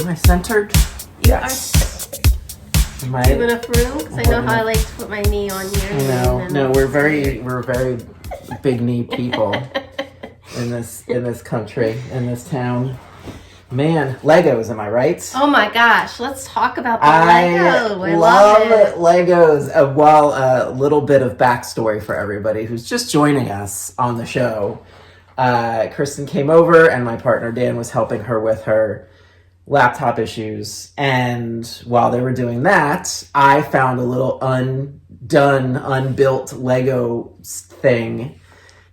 Am I centered? Yes. Do you have enough room? Because I know how I like to put my knee on here. No, we're very big knee people in this country, in this town. Man, Legos, am I right? Oh my gosh, let's talk about the Lego. I love Legos. Well, a little bit of backstory for everybody who's just joining us on the show. Kristin came over and my partner Dan was helping her with her laptop issues. And while they were doing that, I found a little unbuilt Lego thing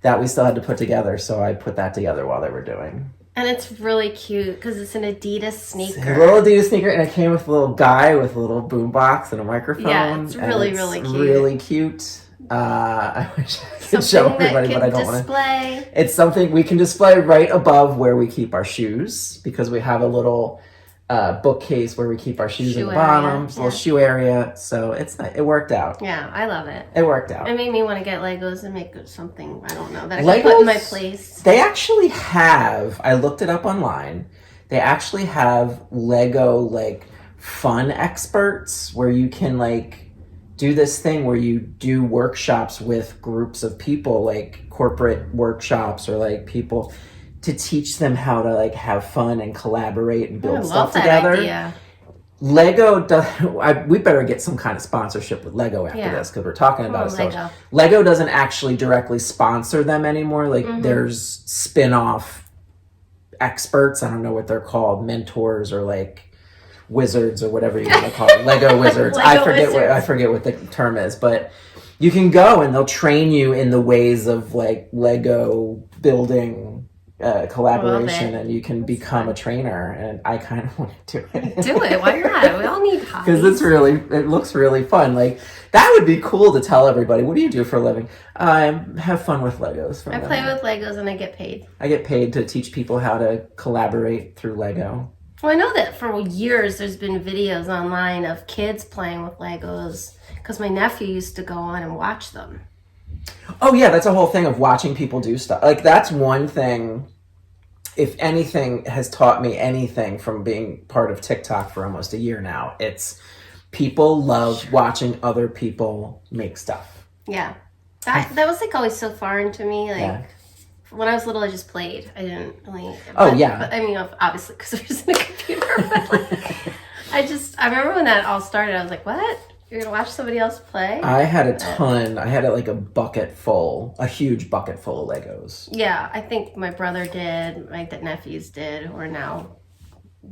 that we still had to put together. So I put that together while they were doing. And it's really cute because it's an Adidas sneaker. It's a little Adidas sneaker, and it came with a little guy with a little boombox and a microphone. Yeah, it's really cute. Really cute. I wish I could show everybody, but I don't want to. It's something we can display right above where we keep our shoes, because we have a little bookcase where we keep our shoes in the bottom, little shoe area. So it worked out. Yeah, I love it. It worked out. It made me want to get Legos and make something, I don't know, that I can put in my place. They actually have, I looked it up online, they actually have Lego like fun experts where you can like do this thing where you do workshops with groups of people, like corporate workshops or like people, to teach them how to like have fun and collaborate and build stuff together. Idea. Lego we better get some kind of sponsorship with Lego after this, because we're talking about it. So Lego doesn't actually directly sponsor them anymore. Like there's spin-off experts, I don't know what they're called, mentors or like wizards or whatever you want to call it. Lego wizards. I forget what the term is, but you can go and they'll train you in the ways of like Lego building collaboration, and you can become a trainer, and I kind of want to do it. Do it. Why not? We all need hobbies. Because it looks really fun. Like that would be cool to tell everybody. What do you do for a living? I have fun with Legos. I play with Legos and I get paid. I get paid to teach people how to collaborate through Lego. Well, I know that for years there's been videos online of kids playing with Legos, because my nephew used to go on and watch them. Oh yeah, that's a whole thing of watching people do stuff. Like that's one thing, if anything has taught me anything from being part of TikTok for almost a year now, it's people love watching other people make stuff. Yeah. That was like always so foreign to me. Like when I was little, I just played. I didn't really. But I mean, obviously because I was in a computer. But like, I remember when that all started, I was like, what? You're going to watch somebody else play? I had a ton. I had like a huge bucket full of Legos. Yeah, I think my brother did, my nephews did, who are now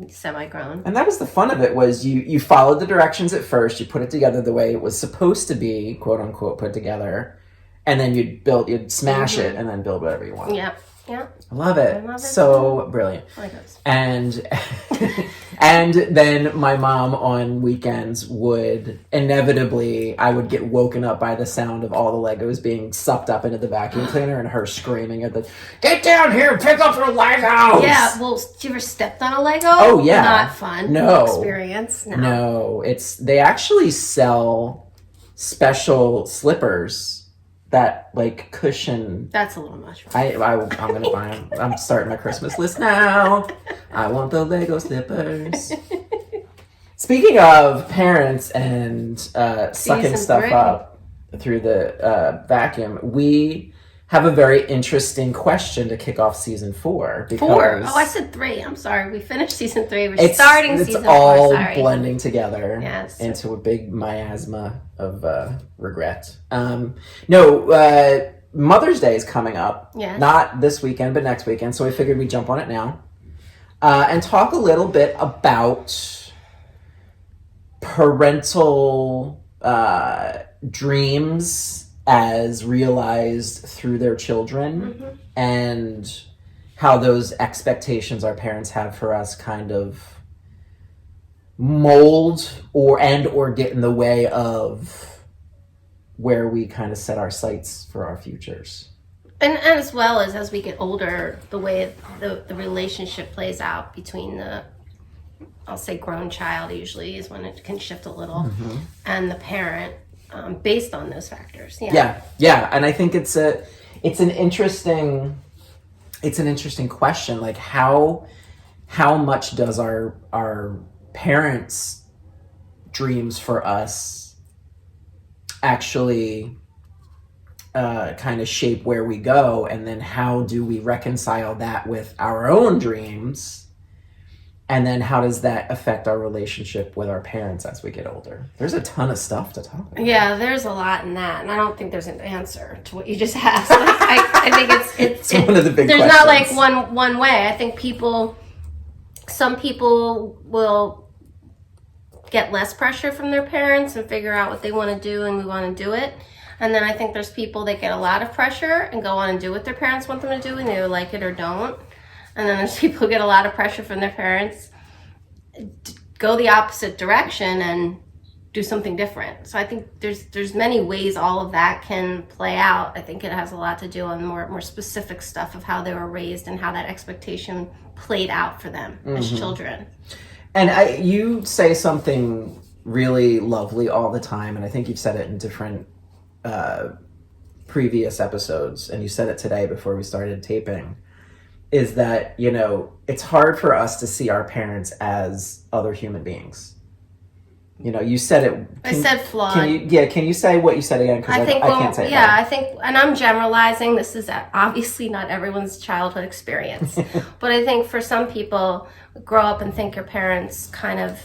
semi-grown. And that was the fun of it, was you followed the directions at first, you put it together the way it was supposed to be, quote unquote, put together, and then you'd smash it and then build whatever you want. Yeah. Yeah. I love it. So brilliant. Legos. And then my mom on weekends would inevitably, I would get woken up by the sound of all the Legos being sucked up into the vacuum cleaner and her screaming at get down here, pick up your Legos. Yeah. Well, did you ever stepped on a Lego? Oh yeah. Not fun. No experience. No. They actually sell special slippers that like cushion. That's a little much. I'm gonna buy them. I'm starting my Christmas list now. I want the Lego slippers. Speaking of parents and sucking stuff up through the vacuum, we have a very interesting question to kick off season 4. Because 4? Oh, I said 3. I'm sorry. We finished season 3. We're starting season 4. It's all blending together into a big miasma of regret. Mother's Day is coming up. Yes. Not this weekend, but next weekend. So we figured we'd jump on it now and talk a little bit about parental dreams as realized through their children, and how those expectations our parents have for us kind of mold or get in the way of where we kind of set our sights for our futures. And as well as we get older, the way the relationship plays out between I'll say grown child usually is when it can shift a little, and the parent, based on those factors. Yeah. And I think it's an interesting question. Like, how how much does our parents' dreams for us actually kind of shape where we go, and then how do we reconcile that with our own dreams? And then how does that affect our relationship with our parents as we get older? There's a ton of stuff to talk about. Yeah, there's a lot in that. And I don't think there's an answer to what you just asked. Like, I think it's one of the big there's questions. not like one way. I think some people will get less pressure from their parents and figure out what they want to do and we want to do it. And then I think there's people that get a lot of pressure and go on and do what their parents want them to do and they like it or don't. And then there's people who get a lot of pressure from their parents, go the opposite direction and do something different. So I think there's many ways all of that can play out. I think it has a lot to do on more specific stuff of how they were raised and how that expectation played out for them as children. And you say something really lovely all the time, and I think you've said it in different previous episodes, and you said it today before we started taping, is that, you know, it's hard for us to see our parents as other human beings. You know, you said it. I said flawed. Can you say what you said again? Because I can't say it. Yeah, I think, and I'm generalizing. This is obviously not everyone's childhood experience. But I think for some people, grow up and think your parents kind of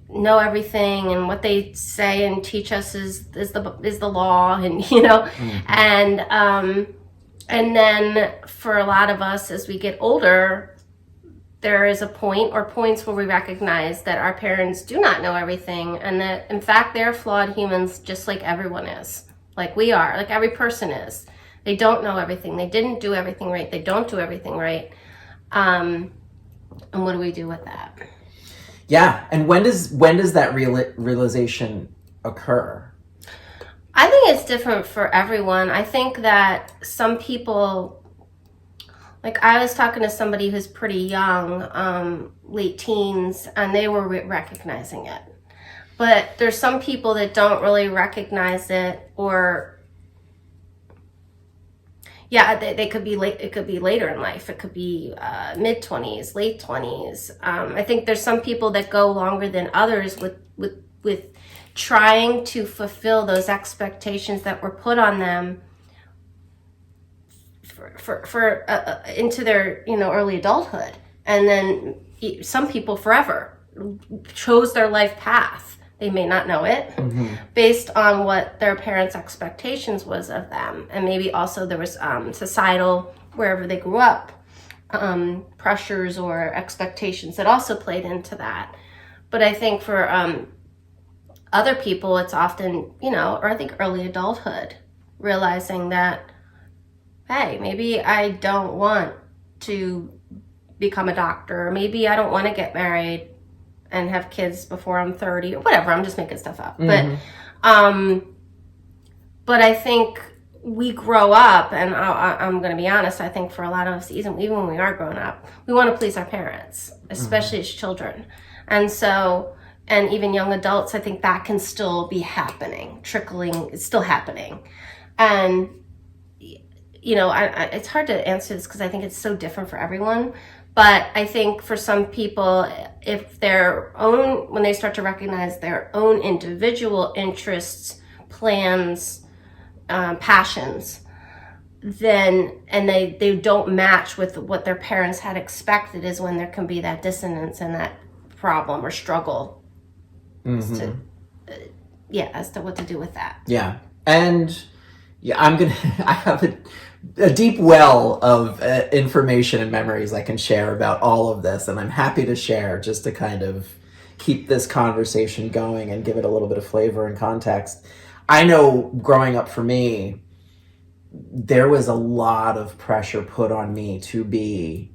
know everything and what they say and teach us is the law, and, you know, and then for a lot of us as we get older, there is a point or points where we recognize that our parents do not know everything and that in fact they're flawed humans just like everyone is, like we are, like every person is. They don't know everything. They didn't do everything right. They don't do everything right. And what do we do with that? Yeah. And when does that realization occur? I think it's different for everyone. I think that some people, like I was talking to somebody who's pretty young, late teens, and they were recognizing it. But there's some people that don't really recognize it, or they could be late. It could be later in life. It could be mid-20s, late 20s. I think there's some people that go longer than others with trying to fulfill those expectations that were put on them for into their, you know, early adulthood. And then some people forever chose their life path. They may not know it based on what their parents' expectations was of them. And maybe also there was societal, wherever they grew up, pressures or expectations that also played into that. But I think for other people, it's often, you know, or I think early adulthood, realizing that, hey, maybe I don't want to become a doctor, or maybe I don't want to get married and have kids before I'm 30, or whatever. I'm just making stuff up. But I think we grow up, and I'm going to be honest, I think for a lot of us, even when we are growing up, we want to please our parents, especially as children. And so, and even young adults, I think that can still be happening, trickling, it's still happening. And, you know, it's hard to answer this because I think it's so different for everyone. But I think for some people, if when they start to recognize their own individual interests, plans, passions, then, and they don't match with what their parents had expected, is when there can be that dissonance and that problem or struggle as to what to do with that. Yeah. And I have a deep well of information and memories I can share about all of this, and I'm happy to share just to kind of keep this conversation going and give it a little bit of flavor and context. I know growing up for me, there was a lot of pressure put on me to be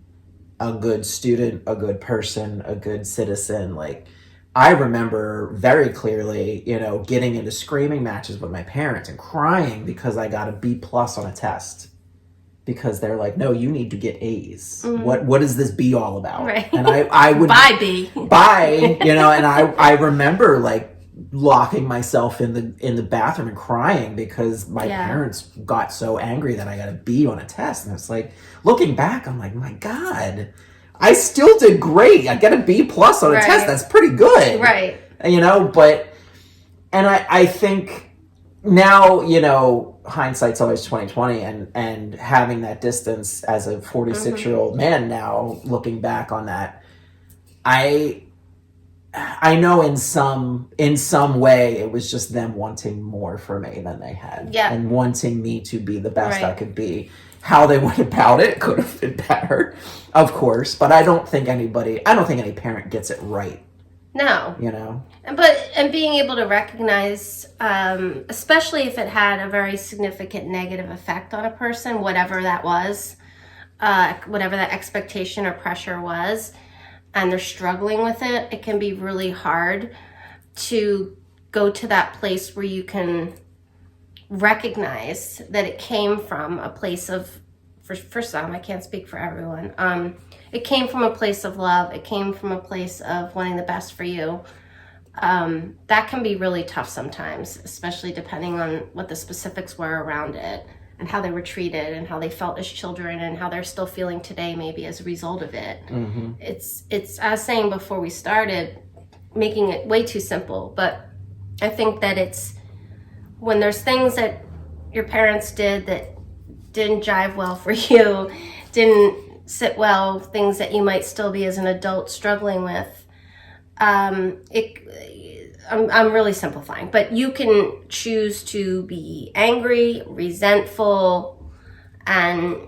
a good student, a good person, a good citizen. Like, I remember very clearly, you know, getting into screaming matches with my parents and crying because I got a B+ on a test. Because they're like, no, you need to get A's. What is this B all about? Right. And I would bye B. Bye, you know, and I remember like locking myself in the bathroom and crying because my parents got so angry that I got a B on a test. And it's like, looking back, I'm like, my God, I still did great. I get a B+ on a test. That's pretty good. Right. You know, but, and I think now, you know, hindsight's always 2020, and having that distance as a 46-year-old man now, looking back on that, I know in some way it was just them wanting more for me than they had, and wanting me to be the best I could be. How they went about it could have been better, of course, but I don't think any parent gets it right. No. You know? And being able to recognize, especially if it had a very significant negative effect on a person, whatever that was, whatever that expectation or pressure was, and they're struggling with it, it can be really hard to go to that place where you can recognize that it came from a place of, for some, I can't speak for everyone, it came from a place of love, it came from a place of wanting the best for you. That can be really tough sometimes, especially depending on what the specifics were around it, and how they were treated, and how they felt as children, and how they're still feeling today maybe as a result of it. It's I was saying before we started, making it way too simple, but I think that it's when there's things that your parents did that didn't jive well for you, didn't sit well, things that you might still be as an adult struggling with, I'm really simplifying, but you can choose to be angry, resentful, and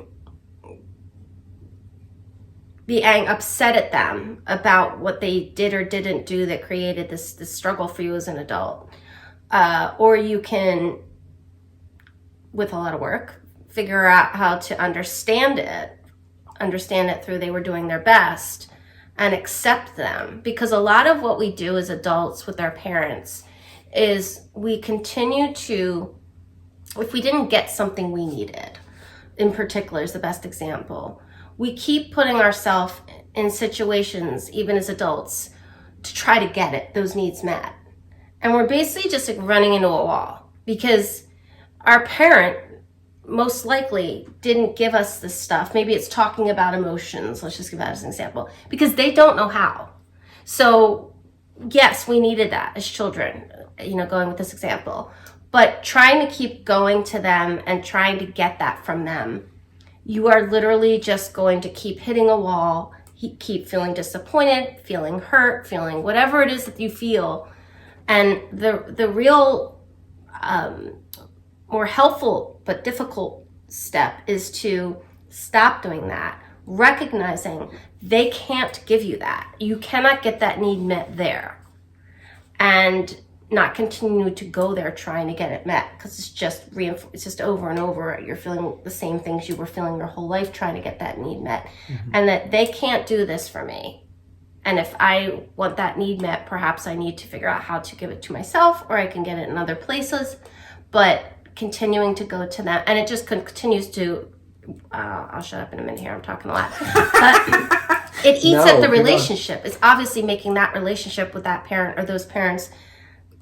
be upset at them about what they did or didn't do that created this struggle for you as an adult. Or you can, with a lot of work, figure out how to understand it through they were doing their best, and accept them. Because a lot of what we do as adults with our parents is we continue to, if we didn't get something we needed, in particular is the best example, we keep putting ourselves in situations, even as adults, to try to get those needs met. And we're basically just like running into a wall, because our parent most likely didn't give us this stuff. Maybe it's talking about emotions. Let's just give that as an example, because they don't know how. So yes, we needed that as children, you know, going with this example, but trying to keep going to them and trying to get that from them, you are literally just going to keep hitting a wall, keep feeling disappointed, feeling hurt, feeling whatever it is that you feel. And the real more helpful but difficult step is to stop doing that, recognizing they can't give you that. You cannot get that need met there, and not continue to go there trying to get it met, because it's just over and over. You're feeling the same things you were feeling your whole life trying to get that need met, and that they can't do this for me. And if I want that need met, perhaps I need to figure out how to give it to myself, or I can get it in other places. But continuing to go to that, and it just continues to, I'll shut up in a minute here, I'm talking a lot. But it eats at the relationship. It's obviously making that relationship with that parent or those parents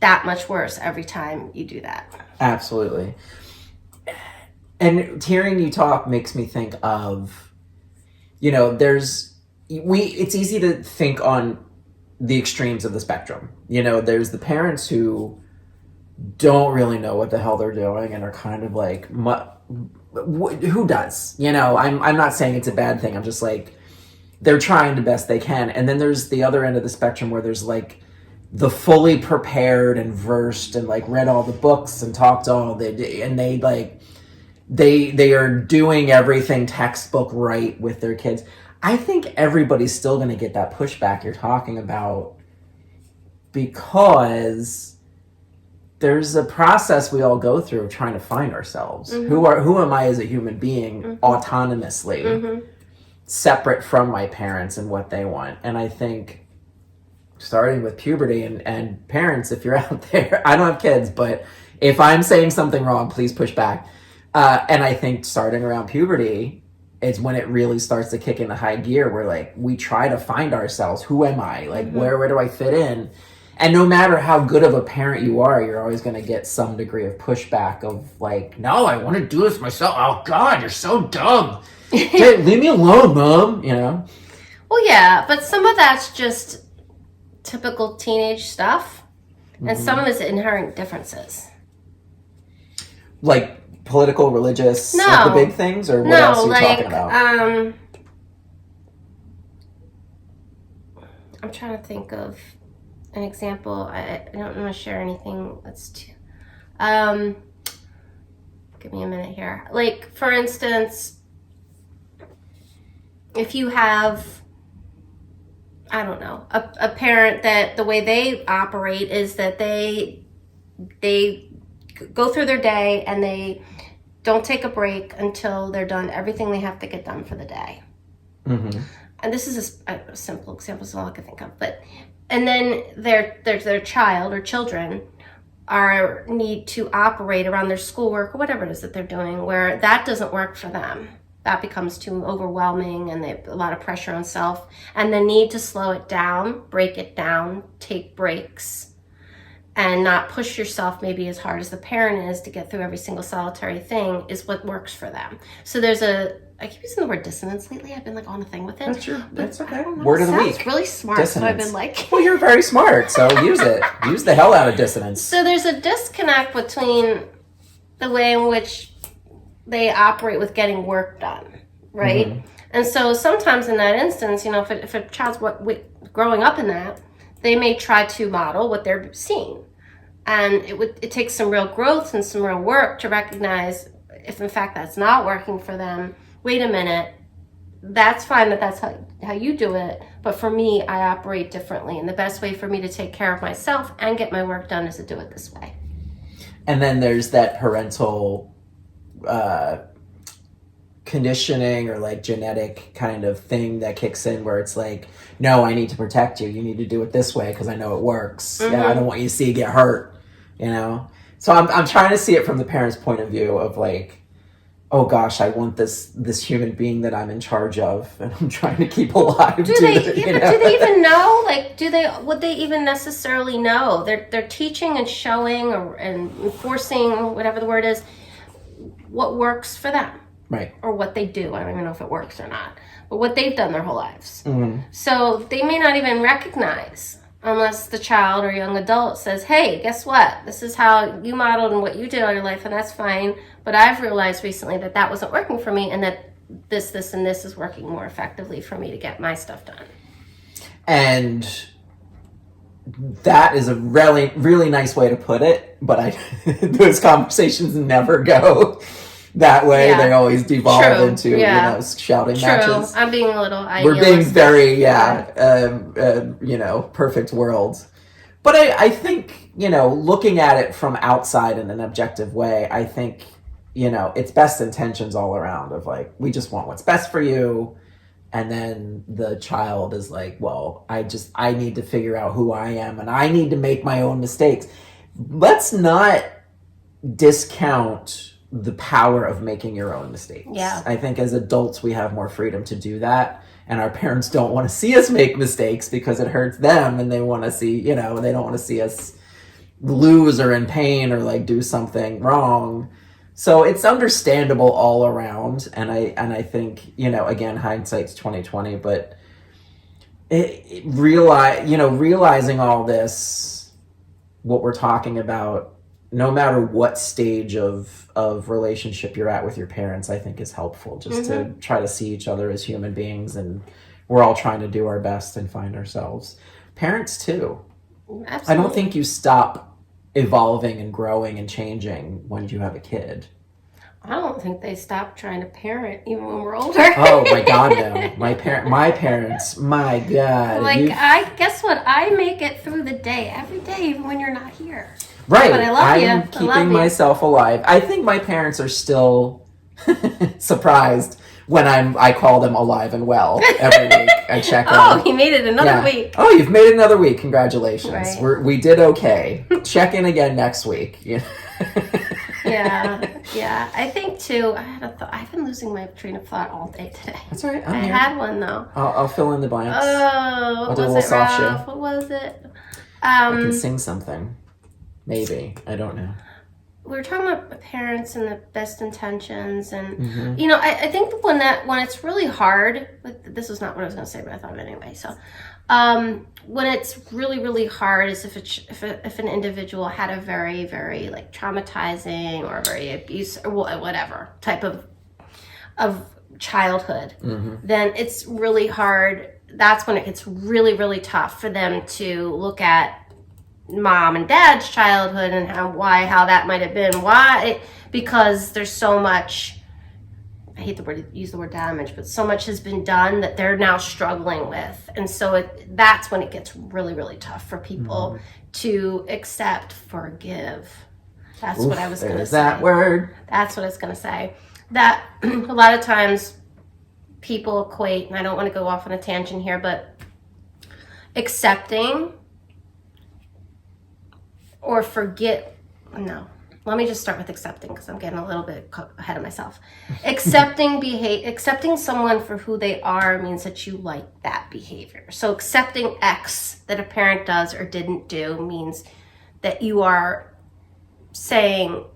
that much worse every time you do that. Absolutely. And hearing you talk makes me think of, you know, it's easy to think on the extremes of the spectrum. You know, there's the parents who don't really know what the hell they're doing and are kind of like, who does? You know, I'm not saying it's a bad thing. I'm just like, they're trying the best they can. And then there's the other end of the spectrum where there's like the fully prepared and versed and like read all the books and talked all they, and they like, they are doing everything textbook right with their kids. I think everybody's still going to get that pushback you're talking about, because there's a process we all go through of trying to find ourselves. Who am I as a human being autonomously, separate from my parents and what they want? And I think starting with puberty, and parents, if you're out there, I don't have kids, but if I'm saying something wrong, please push back. And I think starting around puberty, it's when it really starts to kick into high gear, where like we try to find ourselves. Who am I? Like where do I fit in? And no matter how good of a parent you are, you're always going to get some degree of pushback of like, no, I want to do this myself. Oh God, you're so dumb. Leave me alone, Mom. You know? Well, yeah, but some of that's just typical teenage stuff, and some of it's inherent differences. Like political, religious, like the big things, or what else are you talking about? I'm trying to think of an example. I don't want to share anything that's too... give me a minute here. Like, for instance, if you have, I don't know, a parent that the way they operate is that they go through their day and they don't take a break until they're done everything they have to get done for the day. Mm-hmm. And this is a simple example, so all I can think of. And then their child or children need to operate around their schoolwork or whatever it is that they're doing, where that doesn't work for them. That becomes too overwhelming, and they have a lot of pressure on self. And the need to slow it down, break it down, take breaks, and not push yourself maybe as hard as the parent is to get through every single solitary thing is what works for them. So I keep using the word dissonance lately. I've been like on a thing with it. That's true. That's okay. Word of the week. It's really smart. Dissonance. So I've been like... Well, you're very smart, so use it. Use the hell out of dissonance. So there's a disconnect between the way in which they operate with getting work done, right? Mm-hmm. And so sometimes in that instance, if a child's growing up in that, they may try to model what they're seeing. And it takes some real growth and some real work to recognize if in fact that's not working for them. Wait a minute, that's fine that's how you do it, but for me, I operate differently, and the best way for me to take care of myself and get my work done is to do it this way. And then there's that parental conditioning or like genetic kind of thing that kicks in where it's like, no, I need to protect you. You need to do it this way because I know it works. Mm-hmm. Yeah, I don't want you to see you get hurt, So I'm trying to see it from the parent's point of view of like, oh gosh, I want this human being that I'm in charge of, and I'm trying to keep alive. Do they even know? Like, would they even necessarily know? They're teaching and showing and enforcing, whatever the word is, what works for them, right? Or what they do. I don't even know if it works or not, but what they've done their whole lives. Mm-hmm. So they may not even recognize. Unless the child or young adult says, hey, guess what? This is how you modeled and what you did all your life, and that's fine. But I've realized recently that wasn't working for me, and that this, and this is working more effectively for me to get my stuff done. And that is a really, really nice way to put it, but those conversations never go that way. Yeah. They always devolve into shouting matches. I'm being a little we're being very perfect world, but I think looking at it from outside in an objective way, I think it's best intentions all around of like, we just want what's best for you, and then the child is like, well, I need to figure out who I am, and I need to make my own mistakes. Let's not discount the power of making your own mistakes. Yeah. I think as adults, we have more freedom to do that. And our parents don't want to see us make mistakes because it hurts them. And they want to see, they don't want to see us lose or in pain or like do something wrong. So it's understandable all around. And I think, again, hindsight's 20/20, but realizing all this, what we're talking about, no matter what stage of relationship you're at with your parents, I think is helpful just to try to see each other as human beings, and we're all trying to do our best and find ourselves. Parents too. Absolutely. I don't think you stop evolving and growing and changing when you have a kid. I don't think they stop trying to parent even when we're older. Oh my God, no. My parents, my God. I guess what? I make it through the day, every day, even when you're not here. Right. But I love you. I'm keeping myself alive. I think my parents are still surprised when I call them alive and well every week. I check on. Oh, you made it another week. Oh, you've made it another week. Congratulations. Right. We did okay. Check in again next week. Yeah. I think too. I've been losing my train of thought all day today. That's all right. I had one though. I'll fill in the blanks. Oh, what was it, Ralph? What was it? I can sing something. Maybe. I don't know. We were talking about parents and the best intentions, and I think when it's really hard with this was not what I was going to say, but I thought of it anyway. So when it's really, really hard is if an individual had a very, very like traumatizing or very abuse or whatever type of childhood, then it's really hard. That's when it gets really, really tough for them to look at mom and dad's childhood and how that might have been. Because there's so much, I hate use the word damage, but so much has been done that they're now struggling with. And so that's when it gets really, really tough for people to accept, forgive. That's what I was going to say. That word. That's what I was going to say. That a lot of times people equate, and I don't want to go off on a tangent here, but accepting or let me just start with accepting, because I'm getting a little bit ahead of myself. Accepting someone for who they are means that you like that behavior. So accepting X that a parent does or didn't do means that you are saying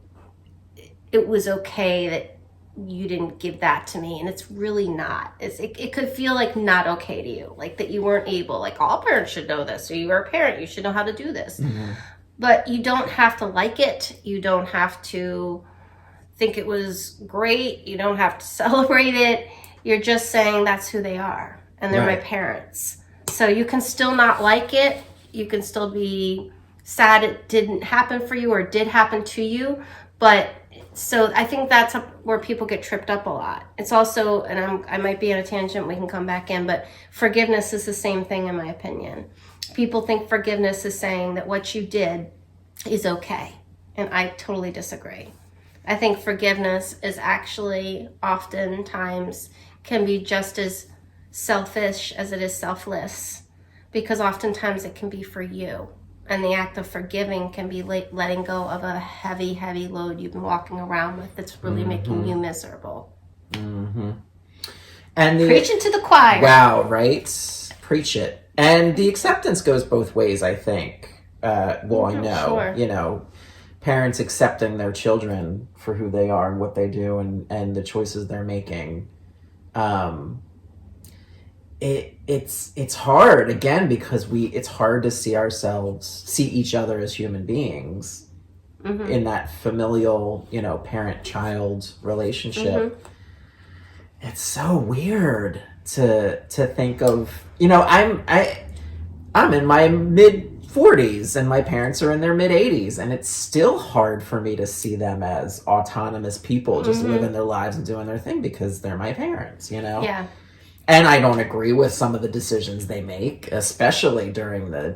it was okay that you didn't give that to me, and it's really not. It could feel like not okay to you, like that you weren't able, like all parents should know this, or you are a parent, you should know how to do this. But you don't have to like it. You don't have to think it was great. You don't have to celebrate it. You're just saying that's who they are, and they're my parents. So you can still not like it. You can still be sad it didn't happen for you or did happen to you. But so I think that's where people get tripped up a lot. It's also, and I might be on a tangent, we can come back in, but forgiveness is the same thing in my opinion. People think forgiveness is saying that what you did is okay. And I totally disagree. I think forgiveness is actually oftentimes can be just as selfish as it is selfless, because oftentimes it can be for you. And the act of forgiving can be letting go of a heavy, heavy load you've been walking around with that's really making you miserable. And preaching to the choir. Wow, right? Preach it. And the acceptance goes both ways, I think. I know, parents accepting their children for who they are and what they do and the choices they're making. It's hard, again, because it's hard to see each other as human beings in that familial, parent-child relationship. It's so weird to think of, I'm in my mid-40s and my parents are in their mid-80s, and it's still hard for me to see them as autonomous people just living their lives and doing their thing because they're my parents, Yeah. And I don't agree with some of the decisions they make, especially during the